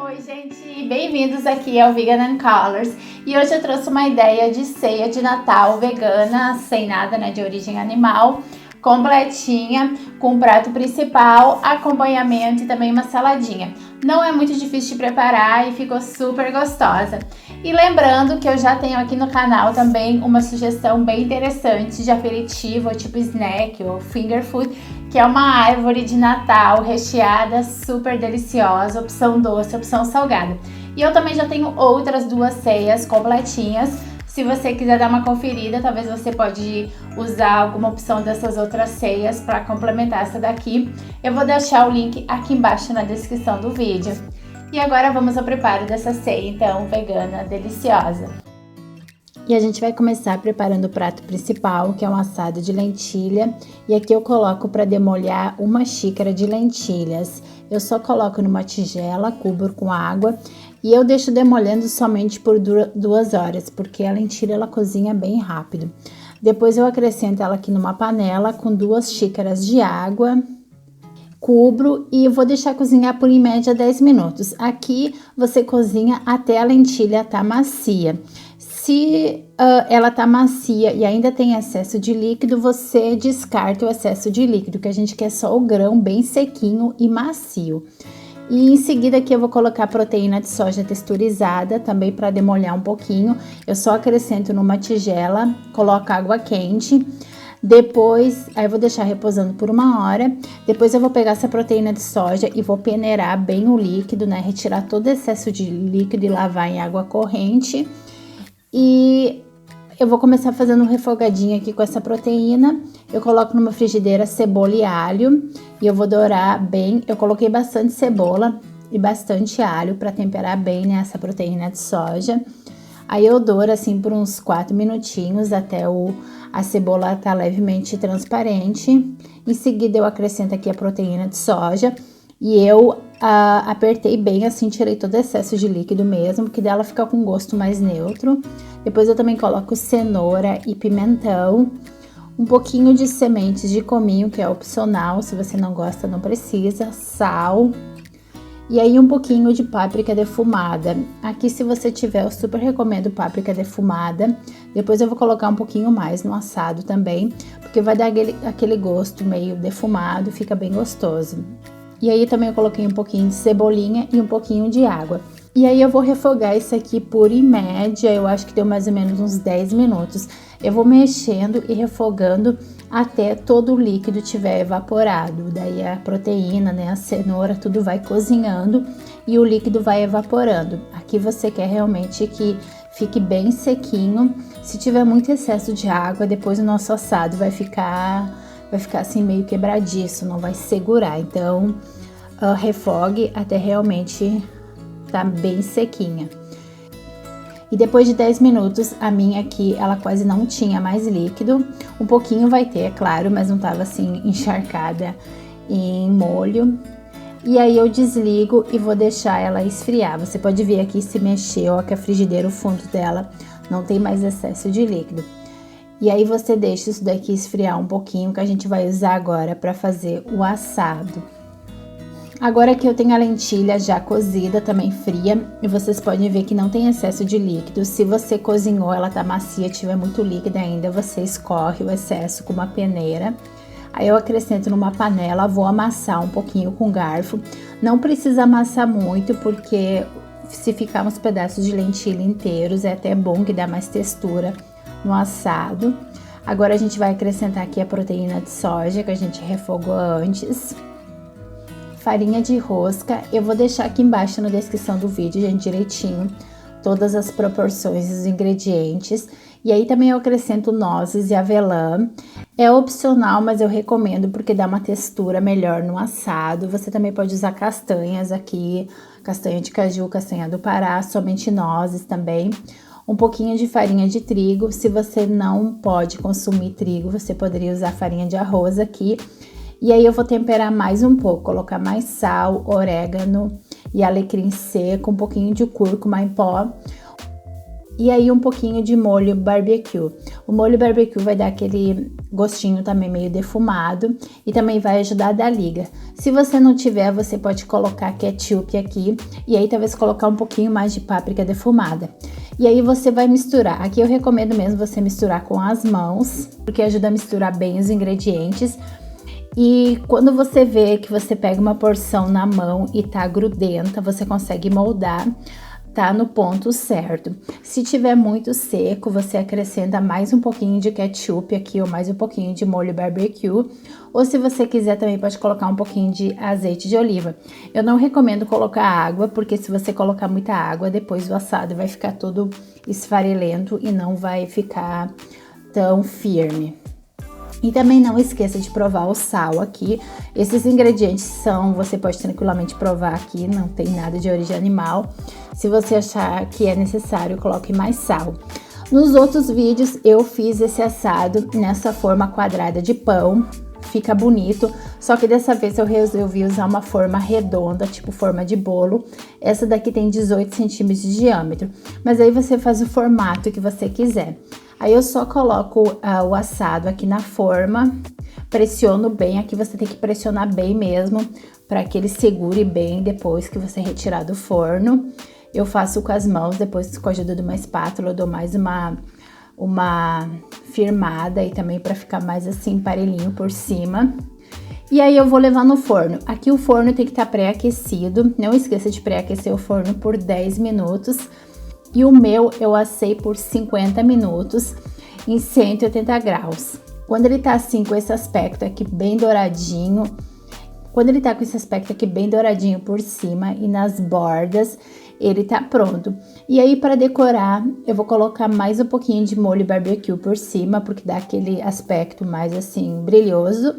Oi gente, bem-vindos aqui ao Vegan and Colors e hoje eu trouxe uma ideia de ceia de Natal vegana, sem nada de origem animal, completinha, com um prato principal, acompanhamento e também uma saladinha. Não é muito difícil de preparar e ficou super gostosa. E lembrando que eu já tenho aqui no canal também uma sugestão bem interessante de aperitivo, tipo snack ou finger food, que é uma árvore de Natal recheada, super deliciosa, opção doce, opção salgada. E eu também já tenho outras duas ceias completinhas. Se você quiser dar uma conferida, talvez você pode usar alguma opção dessas outras ceias para complementar essa daqui. Eu vou deixar o link aqui embaixo na descrição do vídeo. E agora vamos ao preparo dessa ceia, então, vegana, deliciosa. E a gente vai começar preparando o prato principal, que é um assado de lentilha. E aqui eu coloco para demolhar uma xícara de lentilhas. Eu só coloco numa tigela, cubro com água. E eu deixo demolhando somente por 2 horas, porque a lentilha ela cozinha bem rápido. Depois eu acrescento ela aqui numa panela com 2 xícaras de água. Cubro e vou deixar cozinhar por em média 10 minutos. Aqui você cozinha até a lentilha tá macia. Se ela tá macia e ainda tem excesso de líquido, você descarta o excesso de líquido, que a gente quer só o grão bem sequinho e macio. E em seguida aqui eu vou colocar proteína de soja texturizada, também para demolhar um pouquinho. Eu só acrescento numa tigela, coloco água quente. Depois, aí eu vou deixar reposando por 1 hora. Depois eu vou pegar essa proteína de soja e vou peneirar bem o líquido, retirar todo o excesso de líquido e lavar em água corrente. E eu vou começar fazendo um refogadinho aqui com essa proteína. Eu coloco numa frigideira cebola e alho e eu vou dourar bem. Eu coloquei bastante cebola e bastante alho para temperar bem essa proteína de soja. Aí eu douro assim por uns 4 minutinhos até a cebola tá levemente transparente. Em seguida eu acrescento aqui a proteína de soja e eu apertei bem assim, tirei todo o excesso de líquido mesmo, que dela fica com gosto mais neutro. Depois eu também coloco cenoura e pimentão, um pouquinho de sementes de cominho, que é opcional, se você não gosta não precisa, sal. E aí um pouquinho de páprica defumada. Aqui se você tiver, eu super recomendo páprica defumada. Depois eu vou colocar um pouquinho mais no assado também, porque vai dar aquele gosto meio defumado, fica bem gostoso. E aí também eu coloquei um pouquinho de cebolinha e um pouquinho de água. E aí eu vou refogar isso aqui por em média, eu acho que deu mais ou menos uns 10 minutos. Eu vou mexendo e refogando até todo o líquido tiver evaporado. Daí a proteína, a cenoura, tudo vai cozinhando e o líquido vai evaporando. Aqui você quer realmente que fique bem sequinho. Se tiver muito excesso de água, depois o nosso assado vai ficar assim meio quebradiço, não vai segurar. Então, refogue até realmente tá bem sequinha. E depois de 10 minutos, a minha aqui, ela quase não tinha mais líquido. Um pouquinho vai ter, é claro, mas não tava assim encharcada em molho. E aí eu desligo e vou deixar ela esfriar. Você pode ver aqui se mexeu, ó, que a frigideira, o fundo dela não tem mais excesso de líquido. E aí você deixa isso daqui esfriar um pouquinho, que a gente vai usar agora para fazer o assado. Agora que eu tenho a lentilha já cozida, também fria, e vocês podem ver que não tem excesso de líquido. Se você cozinhou, ela tá macia, tiver muito líquida ainda, você escorre o excesso com uma peneira. Aí eu acrescento numa panela, vou amassar um pouquinho com garfo. Não precisa amassar muito, porque se ficar uns pedaços de lentilha inteiros, é até bom que dá mais textura no assado. Agora a gente vai acrescentar aqui a proteína de soja que a gente refogou antes. Farinha de rosca, eu vou deixar aqui embaixo na descrição do vídeo, gente, direitinho, todas as proporções dos ingredientes. E aí também eu acrescento nozes e avelã. É opcional, mas eu recomendo porque dá uma textura melhor no assado. Você também pode usar castanhas aqui, castanha de caju, castanha do Pará, somente nozes também. Um pouquinho de farinha de trigo. Se você não pode consumir trigo, você poderia usar farinha de arroz aqui. E aí eu vou temperar mais um pouco, colocar mais sal, orégano e alecrim seco, um pouquinho de cúrcuma em pó. E aí um pouquinho de molho barbecue. O molho barbecue vai dar aquele gostinho também meio defumado e também vai ajudar a dar liga. Se você não tiver, você pode colocar ketchup aqui e aí talvez colocar um pouquinho mais de páprica defumada. E aí você vai misturar. Aqui eu recomendo mesmo você misturar com as mãos, porque ajuda a misturar bem os ingredientes. E quando você vê que você pega uma porção na mão e tá grudenta, você consegue moldar, tá no ponto certo. Se tiver muito seco, você acrescenta mais um pouquinho de ketchup aqui ou mais um pouquinho de molho barbecue. Ou se você quiser também pode colocar um pouquinho de azeite de oliva. Eu não recomendo colocar água, porque se você colocar muita água, depois o assado vai ficar todo esfarelento e não vai ficar tão firme. E também não esqueça de provar o sal aqui. Esses ingredientes você pode tranquilamente provar aqui, não tem nada de origem animal. Se você achar que é necessário, coloque mais sal. Nos outros vídeos eu fiz esse assado nessa forma quadrada de pão, fica bonito. Só que dessa vez eu resolvi usar uma forma redonda, tipo forma de bolo. Essa daqui tem 18 centímetros de diâmetro, mas aí você faz o formato que você quiser. Aí eu só coloco o assado aqui na forma, pressiono bem, aqui você tem que pressionar bem mesmo, para que ele segure bem depois que você retirar do forno. Eu faço com as mãos, depois com a ajuda de uma espátula eu dou mais uma firmada e também para ficar mais assim parelhinho por cima. E aí eu vou levar no forno. Aqui o forno tem que estar pré-aquecido, não esqueça de pré-aquecer o forno por 10 minutos. E o meu eu assei por 50 minutos em 180 graus. Quando ele tá assim com esse aspecto aqui bem douradinho, por cima e nas bordas, ele tá pronto. E aí para decorar, eu vou colocar mais um pouquinho de molho barbecue por cima, porque dá aquele aspecto mais assim brilhoso.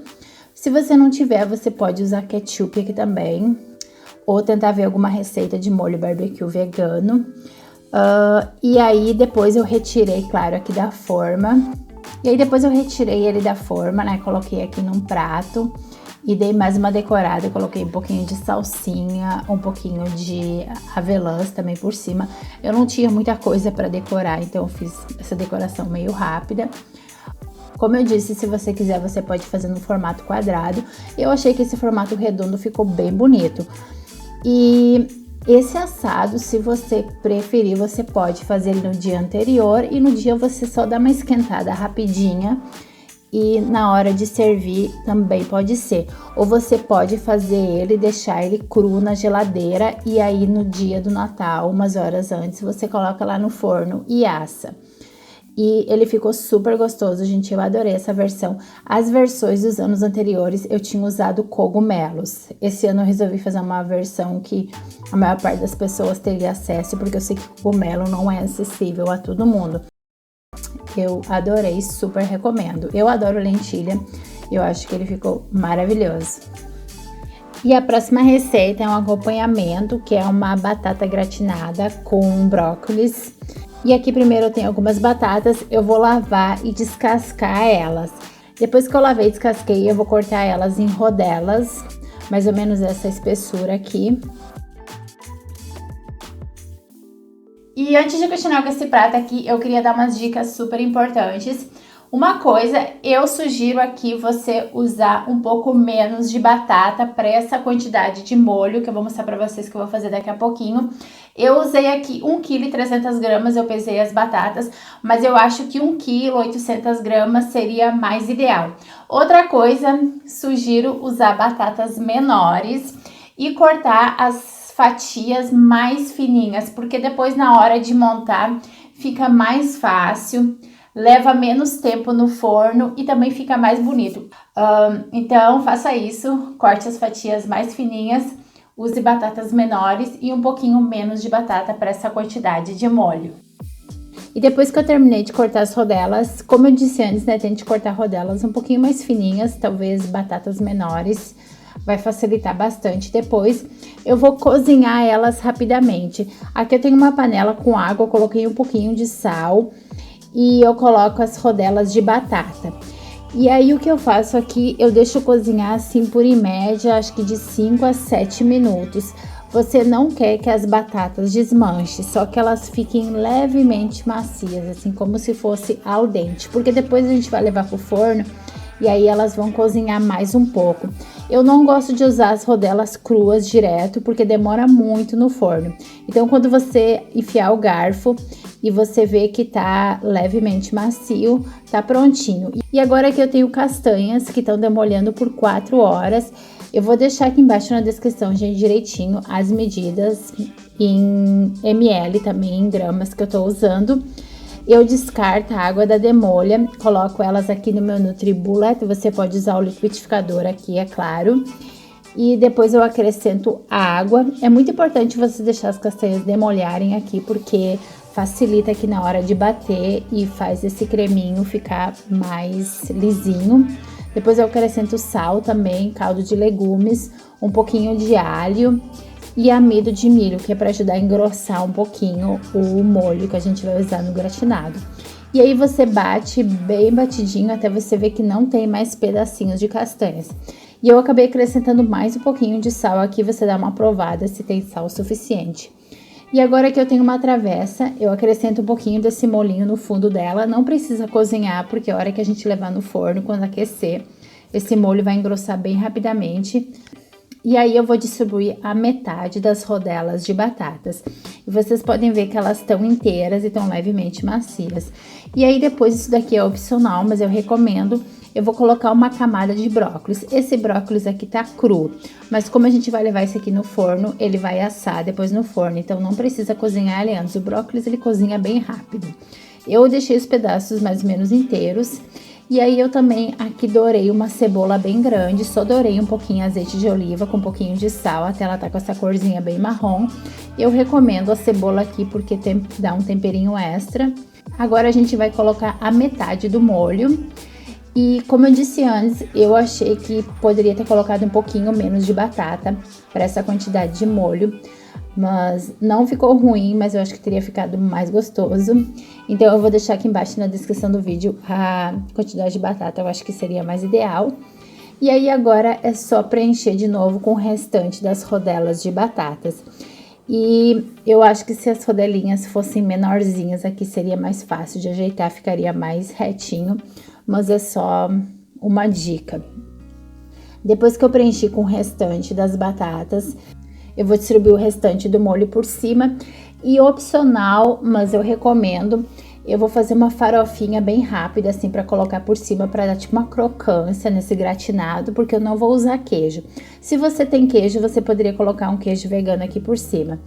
Se você não tiver, você pode usar ketchup aqui também, ou tentar ver alguma receita de molho barbecue vegano. E aí depois eu retirei, claro, aqui da forma. E aí depois eu retirei ele da forma, né? Coloquei aqui num prato e dei mais uma decorada. Eu coloquei um pouquinho de salsinha, um pouquinho de avelãs também por cima. Eu não tinha muita coisa para decorar, então eu fiz essa decoração meio rápida. Como eu disse, se você quiser, você pode fazer no formato quadrado. Eu achei que esse formato redondo ficou bem bonito. E esse assado, se você preferir, você pode fazer ele no dia anterior e no dia você só dá uma esquentada rapidinha e na hora de servir também pode ser. Ou você pode fazer ele, deixar ele cru na geladeira e aí no dia do Natal, umas horas antes, você coloca lá no forno e assa. E ele ficou super gostoso, gente, eu adorei essa versão. As versões dos anos anteriores eu tinha usado cogumelos. Esse ano eu resolvi fazer uma versão que a maior parte das pessoas teria acesso, porque eu sei que cogumelo não é acessível a todo mundo. Eu adorei, super recomendo. Eu adoro lentilha, eu acho que ele ficou maravilhoso. E a próxima receita é um acompanhamento, que é uma batata gratinada com brócolis. E aqui primeiro eu tenho algumas batatas, eu vou lavar e descascar elas. Depois que eu lavei e descasquei, eu vou cortar elas em rodelas, mais ou menos essa espessura aqui. E antes de continuar com esse prato aqui, eu queria dar umas dicas super importantes. Uma coisa, eu sugiro aqui você usar um pouco menos de batata para essa quantidade de molho, que eu vou mostrar para vocês que eu vou fazer daqui a pouquinho. Eu usei aqui 1,3 kg, eu pesei as batatas, mas eu acho que 1,8 kg seria mais ideal. Outra coisa, sugiro usar batatas menores e cortar as fatias mais fininhas, porque depois na hora de montar fica mais fácil. Leva menos tempo no forno e também fica mais bonito. Então, faça isso, corte as fatias mais fininhas, use batatas menores e um pouquinho menos de batata para essa quantidade de molho. E depois que eu terminei de cortar as rodelas, como eu disse antes, né, tente cortar rodelas um pouquinho mais fininhas, talvez batatas menores, vai facilitar bastante. Depois eu vou cozinhar elas rapidamente. Aqui eu tenho uma panela com água, eu coloquei um pouquinho de sal e eu coloco as rodelas de batata. E aí o que eu faço aqui, eu deixo cozinhar assim por em média, acho que de 5 a 7 minutos. Você não quer que as batatas desmanchem, só que elas fiquem levemente macias, assim como se fosse al dente, porque depois a gente vai levar pro forno e aí elas vão cozinhar mais um pouco. Eu não gosto de usar as rodelas cruas direto, porque demora muito no forno. Então, quando você enfiar o garfo e você vê que tá levemente macio, tá prontinho. E agora que eu tenho castanhas que estão demolhando por 4 horas, eu vou deixar aqui embaixo na descrição, gente, direitinho as medidas em ml, também em gramas que eu tô usando. Eu descarto a água da demolha, coloco elas aqui no meu NutriBullet, você pode usar o liquidificador aqui, é claro. E depois eu acrescento a água. É muito importante você deixar as castanhas demolharem aqui, porque facilita aqui na hora de bater e faz esse creminho ficar mais lisinho. Depois eu acrescento sal também, caldo de legumes, um pouquinho de alho e amido de milho, que é para ajudar a engrossar um pouquinho o molho que a gente vai usar no gratinado. E aí você bate bem batidinho até você ver que não tem mais pedacinhos de castanhas. E eu acabei acrescentando mais um pouquinho de sal aqui, você dá uma provada se tem sal suficiente. E agora que eu tenho uma travessa, eu acrescento um pouquinho desse molinho no fundo dela. Não precisa cozinhar, porque a hora que a gente levar no forno, quando aquecer, esse molho vai engrossar bem rapidamente. E aí eu vou distribuir a metade das rodelas de batatas. E vocês podem ver que elas estão inteiras e estão levemente macias. E aí depois, isso daqui é opcional, mas eu recomendo. Eu vou colocar uma camada de brócolis. Esse brócolis aqui tá cru, mas como a gente vai levar esse aqui no forno, ele vai assar depois no forno, então não precisa cozinhar ele antes. O brócolis, ele cozinha bem rápido. Eu deixei os pedaços mais ou menos inteiros. E aí eu também aqui dourei uma cebola bem grande, só dourei um pouquinho azeite de oliva com um pouquinho de sal, até ela tá com essa corzinha bem marrom. Eu recomendo a cebola aqui porque dá um temperinho extra. Agora a gente vai colocar a metade do molho. E como eu disse antes, eu achei que poderia ter colocado um pouquinho menos de batata para essa quantidade de molho. Mas não ficou ruim, mas eu acho que teria ficado mais gostoso. Então eu vou deixar aqui embaixo na descrição do vídeo a quantidade de batata, eu acho que seria mais ideal. E aí agora é só preencher de novo com o restante das rodelas de batatas. E eu acho que se as rodelinhas fossem menorzinhas aqui seria mais fácil de ajeitar, ficaria mais retinho. Mas é só uma dica. Depois que eu preenchi com o restante das batatas, eu vou distribuir o restante do molho por cima. E opcional, mas eu recomendo, eu vou fazer uma farofinha bem rápida, assim, para colocar por cima, para dar tipo uma crocância nesse gratinado, porque eu não vou usar queijo. Se você tem queijo, você poderia colocar um queijo vegano aqui por cima.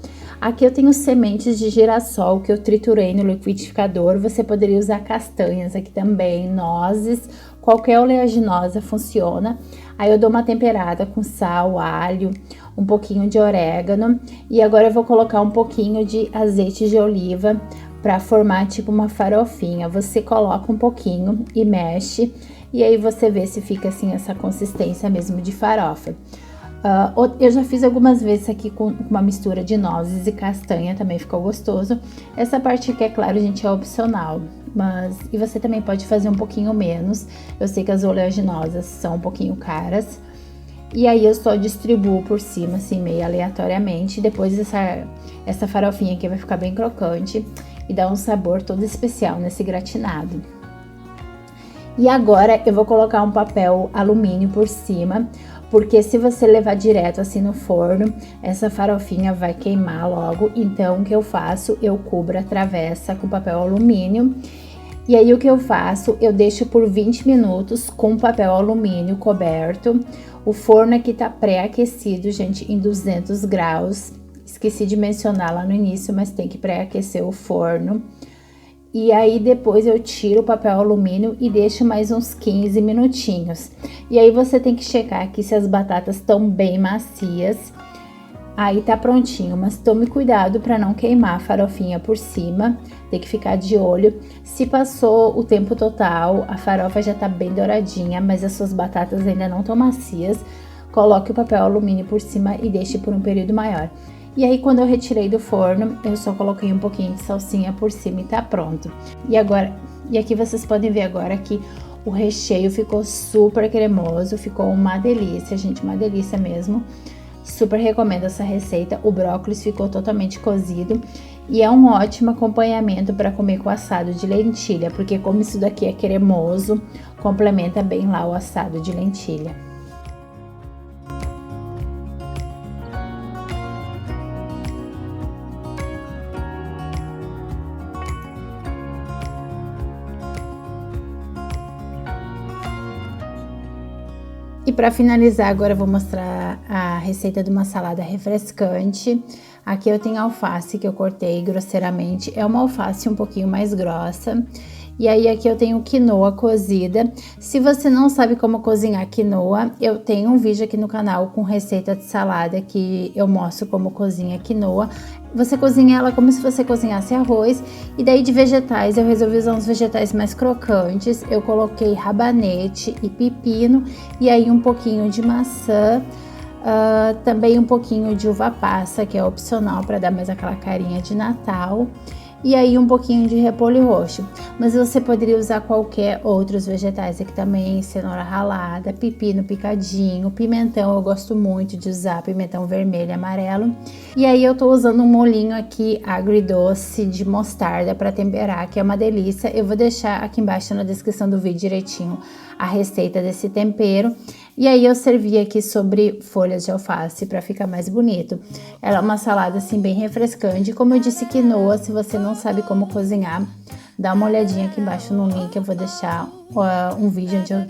Aqui eu tenho sementes de girassol que eu triturei no liquidificador. Você poderia usar castanhas aqui também, nozes, qualquer oleaginosa funciona. Aí eu dou uma temperada com sal, alho, um pouquinho de orégano. E agora eu vou colocar um pouquinho de azeite de oliva para formar tipo uma farofinha. Você coloca um pouquinho e mexe. E aí você vê se fica assim essa consistência mesmo de farofa. Eu já fiz algumas vezes aqui com uma mistura de nozes e castanha, também ficou gostoso. Essa parte aqui, é claro, gente, é opcional, e você também pode fazer um pouquinho menos. Eu sei que as oleaginosas são um pouquinho caras. E aí eu só distribuo por cima, assim, meio aleatoriamente. Depois essa farofinha aqui vai ficar bem crocante e dá um sabor todo especial nesse gratinado. E agora eu vou colocar um papel alumínio por cima, porque se você levar direto assim no forno, essa farofinha vai queimar logo. Então o que eu faço? Eu cubro a travessa com papel alumínio. E aí o que eu faço? Eu deixo por 20 minutos com papel alumínio coberto. O forno aqui tá pré-aquecido, gente, em 200 graus. Esqueci de mencionar lá no início, mas tem que pré-aquecer o forno. E aí depois eu tiro o papel alumínio e deixo mais uns 15 minutinhos. E aí você tem que checar aqui se as batatas estão bem macias. Aí tá prontinho, mas tome cuidado para não queimar a farofinha por cima. Tem que ficar de olho. Se passou o tempo total, a farofa já tá bem douradinha, mas as suas batatas ainda não estão macias, coloque o papel alumínio por cima e deixe por um período maior. E aí, quando eu retirei do forno, eu só coloquei um pouquinho de salsinha por cima e tá pronto. E aqui vocês podem ver agora que o recheio ficou super cremoso, ficou uma delícia, gente, uma delícia mesmo. super recomendo essa receita. O brócolis ficou totalmente cozido e é um ótimo acompanhamento para comer com assado de lentilha, porque como isso daqui é cremoso, complementa bem lá o assado de lentilha. E para finalizar, agora eu vou mostrar a receita de uma salada refrescante. Aqui eu tenho alface que eu cortei grosseiramente, é uma alface um pouquinho mais grossa. E aí aqui eu tenho quinoa cozida. Se você não sabe como cozinhar quinoa, eu tenho um vídeo aqui no canal com receita de salada que eu mostro como cozinha quinoa. Você cozinha ela como se você cozinhasse arroz. E daí de vegetais, eu resolvi usar uns vegetais mais crocantes. Eu coloquei rabanete e pepino e aí um pouquinho de maçã. Também um pouquinho de uva passa, que é opcional para dar mais aquela carinha de Natal. E aí um pouquinho de repolho roxo. Mas você poderia usar qualquer outros vegetais aqui também, cenoura ralada, pepino picadinho, pimentão, eu gosto muito de usar pimentão vermelho e amarelo. E aí eu tô usando um molhinho aqui agridoce de mostarda para temperar, que é uma delícia. Eu vou deixar aqui embaixo na descrição do vídeo direitinho a receita desse tempero. E aí eu servi aqui sobre folhas de alface para ficar mais bonito. Ela é uma salada assim bem refrescante. Como eu disse, quinoa, se você não sabe como cozinhar, dá uma olhadinha aqui embaixo no link. Eu vou deixar um vídeo onde eu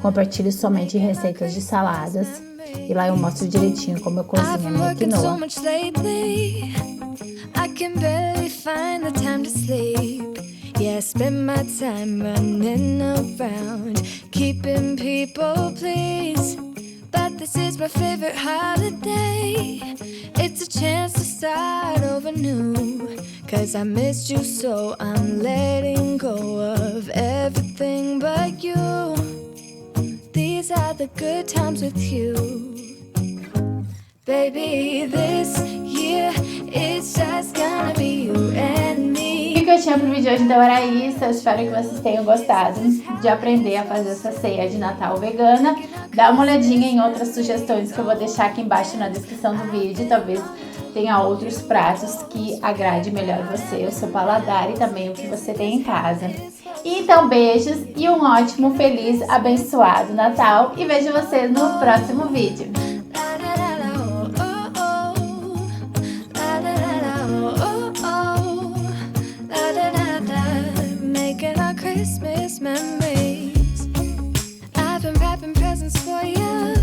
compartilho somente receitas de saladas. E lá eu mostro direitinho como eu cozinho a minha quinoa. Yeah, I spend my time running around, keeping people pleased. But this is my favorite holiday. It's a chance to start over new. Cause I missed you, so I'm letting go of everything but you. These are the good times with you. Baby, this year it's just gonna be you and me. O que eu tinha pro vídeo hoje então era isso. Eu espero que vocês tenham gostado de aprender a fazer essa ceia de Natal vegana. Dá uma olhadinha em outras sugestões que eu vou deixar aqui embaixo na descrição do vídeo. Talvez tenha outros pratos que agrade melhor você, o seu paladar e também o que você tem em casa. Então beijos e um ótimo, feliz, abençoado Natal e vejo vocês no próximo vídeo. Christmas memories. I've been wrapping presents for you.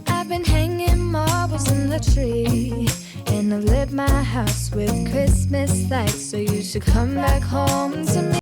I've been hanging marbles in the tree. And I've lit my house with Christmas lights. So you should come back home to me.